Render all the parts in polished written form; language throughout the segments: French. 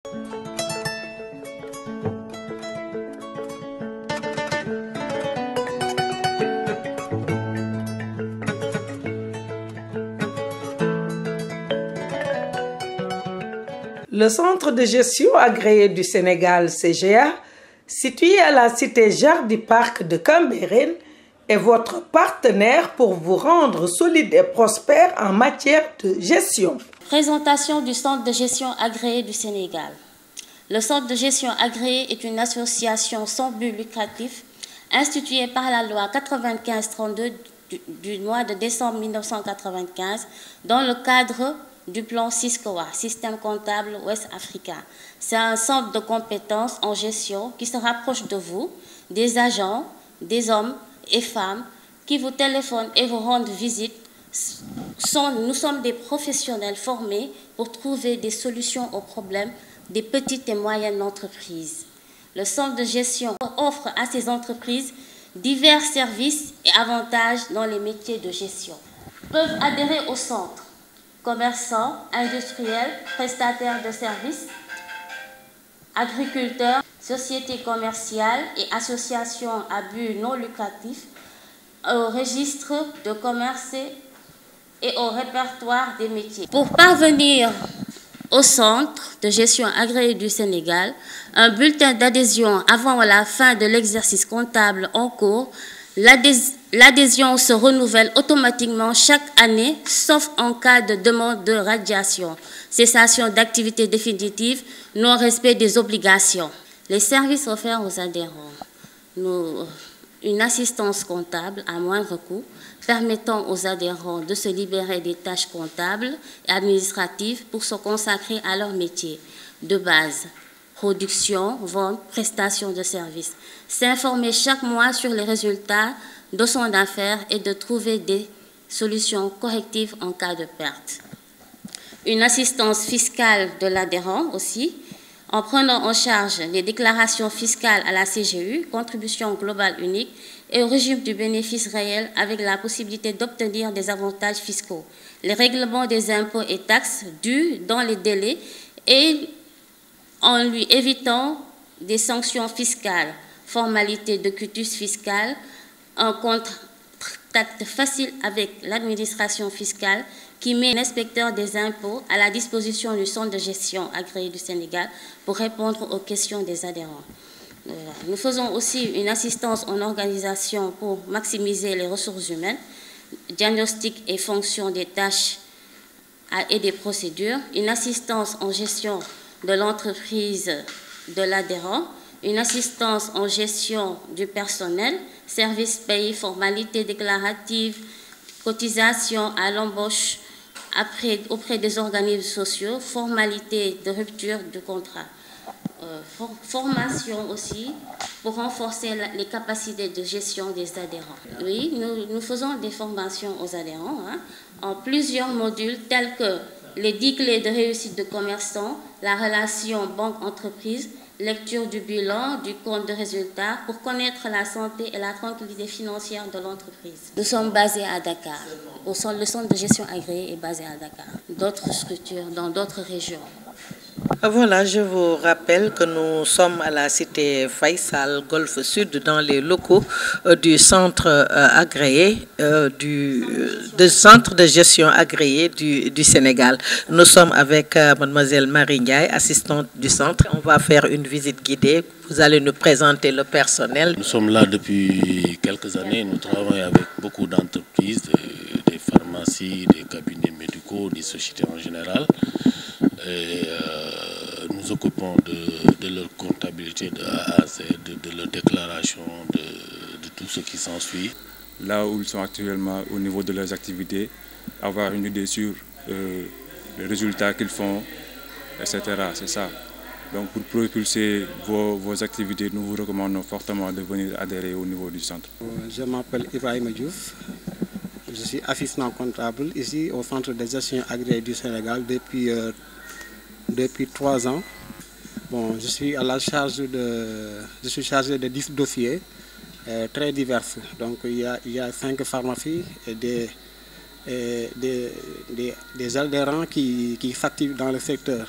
Le Centre de gestion agréé du Sénégal, CGA, situé à la cité Jardin Parc de Cambérène, est votre partenaire pour vous rendre solide et prospère en matière de gestion. Présentation du Centre de gestion agréé du Sénégal. Le Centre de gestion agréé est une association sans but lucratif instituée par la loi 95-32 du mois de décembre 1995 dans le cadre du plan SISCOA, Système comptable ouest-africain. C'est un centre de compétences en gestion qui se rapproche de vous, des agents, des hommes et femmes qui vous téléphonent et vous rendent visite. Nous sommes des professionnels formés pour trouver des solutions aux problèmes des petites et moyennes entreprises. Le centre de gestion offre à ces entreprises divers services et avantages dans les métiers de gestion. Peuvent adhérer au centre commerçants, industriels, prestataires de services, agriculteurs, sociétés commerciales et associations à but non lucratif, au registre de commerce et au répertoire des métiers. Pour parvenir au Centre de gestion agréé du Sénégal, un bulletin d'adhésion avant la fin de l'exercice comptable en cours. L'adhésion se renouvelle automatiquement chaque année, sauf en cas de demande de radiation, cessation d'activité définitive, non-respect des obligations. Les services offerts aux adhérents. Une assistance comptable à moindre coût, permettant aux adhérents de se libérer des tâches comptables et administratives pour se consacrer à leur métier de base. Production, vente, prestation de services. S'informer chaque mois sur les résultats de son affaire et de trouver des solutions correctives en cas de perte. Une assistance fiscale de l'adhérent aussi, en prenant en charge les déclarations fiscales à la CGU, contribution globale unique, et au régime du bénéfice réel avec la possibilité d'obtenir des avantages fiscaux. Les règlements des impôts et taxes dus dans les délais et en lui évitant des sanctions fiscales, formalités de quitus fiscal, un contact facile avec l'administration fiscale qui met l'inspecteur des impôts à la disposition du Centre de gestion agréé du Sénégal pour répondre aux questions des adhérents. Nous faisons aussi une assistance en organisation pour maximiser les ressources humaines, diagnostic et fonction des tâches et des procédures, une assistance en gestion de l'entreprise de l'adhérent, une assistance en gestion du personnel, services payés, formalités déclaratives, cotisations à l'embauche auprès des organismes sociaux, formalités de rupture du contrat. Formation aussi pour renforcer les capacités de gestion des adhérents. Oui, nous faisons des formations aux adhérents en plusieurs modules tels que les 10 clés de réussite de commerçants, la relation banque-entreprise, lecture du bilan, du compte de résultats pour connaître la santé et la tranquillité financière de l'entreprise. Nous sommes basés à Dakar. Le centre de gestion agréé est basé à Dakar. D'autres structures dans d'autres régions. Voilà, je vous rappelle que nous sommes à la cité Faisal, Golfe Sud, dans les locaux du centre agréé, du centre de gestion agréé du Sénégal. Nous sommes avec mademoiselle Marie Ndiaye, assistante du centre. On va faire une visite guidée. Vous allez nous présenter le personnel. Nous sommes là depuis quelques années. Nous travaillons avec beaucoup d'entreprises, des pharmacies, des cabinets médicaux, des sociétés en général. Et nous occupons de leur comptabilité de A à Z, de leur déclaration, de tout ce qui s'ensuit. Là où ils sont actuellement au niveau de leurs activités, avoir une idée sur les résultats qu'ils font, etc. C'est ça. Donc pour propulser vos activités, nous vous recommandons fortement de venir adhérer au niveau du centre. Je m'appelle Ibrahim Diouf. Je suis assistant comptable ici au centre de gestion agréé du Sénégal depuis 3 ans. Bon, je suis chargé de 10 dossiers très divers. Donc il y a 5 pharmacies et des adhérents qui s'activent dans le secteur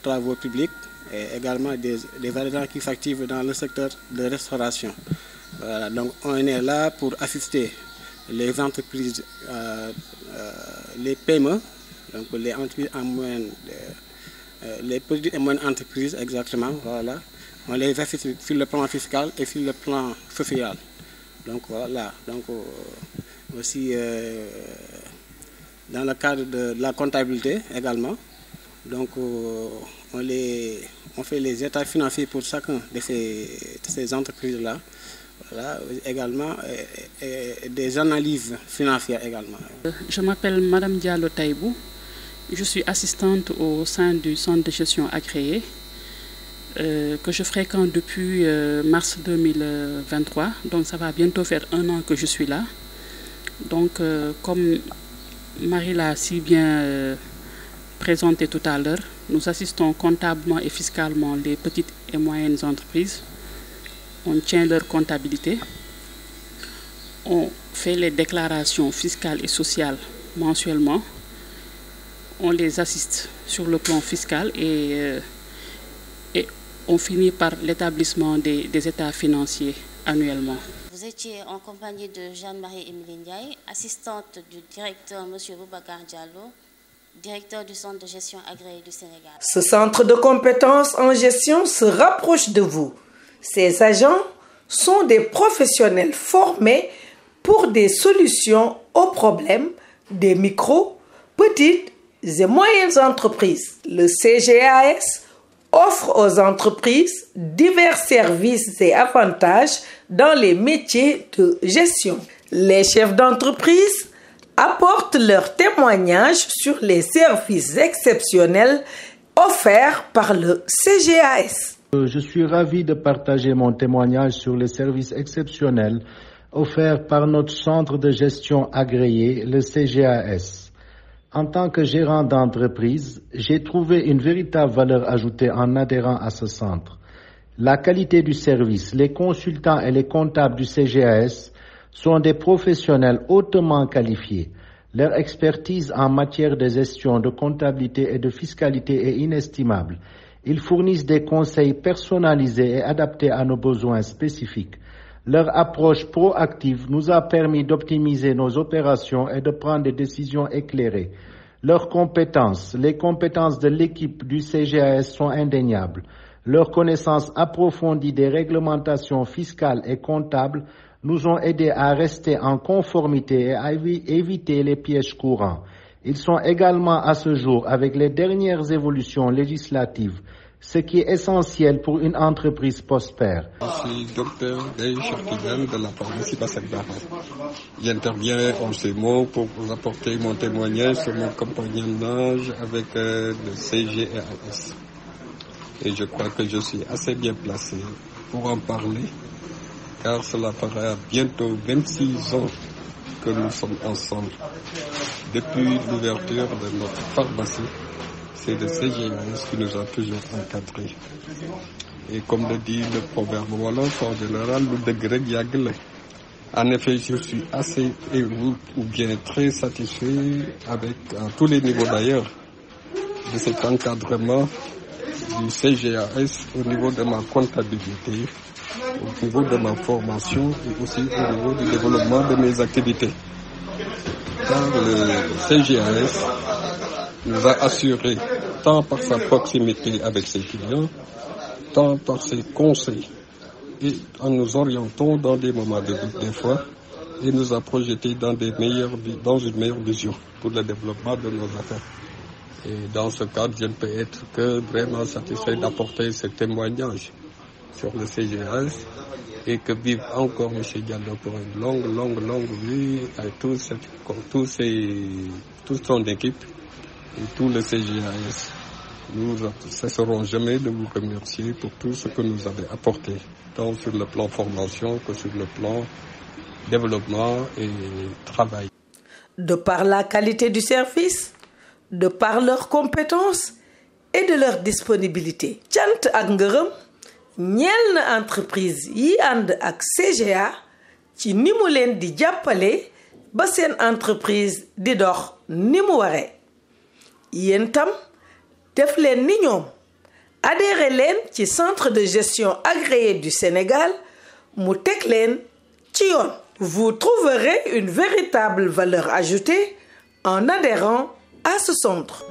travaux publics et également des artisans qui s'activent dans le secteur de restauration. Voilà, donc on est là pour assister les entreprises, les PME, donc les entreprises en moyenne, les petites et moyennes entreprises exactement. Voilà, on les assiste sur le plan fiscal et sur le plan social. Donc voilà, donc aussi dans le cadre de la comptabilité également. Donc on fait les états financiers pour chacun de ces entreprises-là. Voilà, également et des analyses financières également. Je m'appelle Madame Diallo Taïbou. Je suis assistante au sein du centre de gestion agréé que je fréquente depuis mars 2023. Donc ça va bientôt faire 1 an que je suis là. Donc comme Marie l'a si bien présenté tout à l'heure, nous assistons comptablement et fiscalement les petites et moyennes entreprises. On tient leur comptabilité, on fait les déclarations fiscales et sociales mensuellement, on les assiste sur le plan fiscal et on finit par l'établissement des états financiers annuellement. Vous étiez en compagnie de Jeanne-Marie Émilie Ndiaye, assistante du directeur M. Boubacar Diallo, directeur du centre de gestion agréé du Sénégal. Ce centre de compétences en gestion se rapproche de vous. Ces agents sont des professionnels formés pour des solutions aux problèmes des micro, petites et moyennes entreprises. Le CGAS offre aux entreprises divers services et avantages dans les métiers de gestion. Les chefs d'entreprise apportent leurs témoignages sur les services exceptionnels offerts par le CGAS. Je suis ravi de partager mon témoignage sur les services exceptionnels offerts par notre centre de gestion agréé, le CGAS. En tant que gérant d'entreprise, j'ai trouvé une véritable valeur ajoutée en adhérant à ce centre. La qualité du service, les consultants et les comptables du CGAS sont des professionnels hautement qualifiés. Leur expertise en matière de gestion, de comptabilité et de fiscalité est inestimable. Ils fournissent des conseils personnalisés et adaptés à nos besoins spécifiques. Leur approche proactive nous a permis d'optimiser nos opérations et de prendre des décisions éclairées. Leurs compétences, les compétences de l'équipe du CGAS sont indéniables. Leur connaissance approfondie des réglementations fiscales et comptables nous ont aidés à rester en conformité et à éviter les pièges courants. Ils sont également à ce jour avec les dernières évolutions législatives, ce qui est essentiel pour une entreprise prospère. Je suis docteur Gaye Cherkigan de la pharmacie Bassek-Bara. J'interviens en ces mots pour vous apporter mon témoignage sur mon compagnonnage avec le CGAS. Et je crois que je suis assez bien placé pour en parler, car cela fera bientôt 26 ans que nous sommes ensemble. Depuis l'ouverture de notre pharmacie, c'est le CGAS qui nous a toujours encadrés. Et comme le dit le proverbe wolof, en général, le degré diagle. En effet, je suis assez ou bien très satisfait avec, à tous les niveaux d'ailleurs, de cet encadrement du CGAS au niveau de ma comptabilité, au niveau de ma formation et aussi au niveau du développement de mes activités. Car le CGAS nous a assuré, tant par sa proximité avec ses clients, tant par ses conseils, et en nous orientant dans des moments de doute des fois, et nous a projeté dans une meilleure vision pour le développement de nos affaires. Et dans ce cadre, je ne peux être que vraiment satisfait d'apporter ce témoignage sur le CGAS et que vive encore M. Diallo pour une longue vie avec toute son équipe et tout le CGAS. Nous ne cesserons jamais de vous remercier pour tout ce que nous avez apporté, tant sur le plan formation que sur le plan développement et travail. De par la qualité du service, de par leurs compétences et de leur disponibilité. Cant ak ngërëm ñeel na entreprise yi ànd ak CGA ci ni mu leen di jàppale ba seen entreprise di dox ni mu waree. Yéen tam def leen ni ñoom adhéré leen ci centre de gestion agréé du Sénégal mu teg leen ci yoon. Vous trouverez une véritable valeur ajoutée en adhérant à ce centre.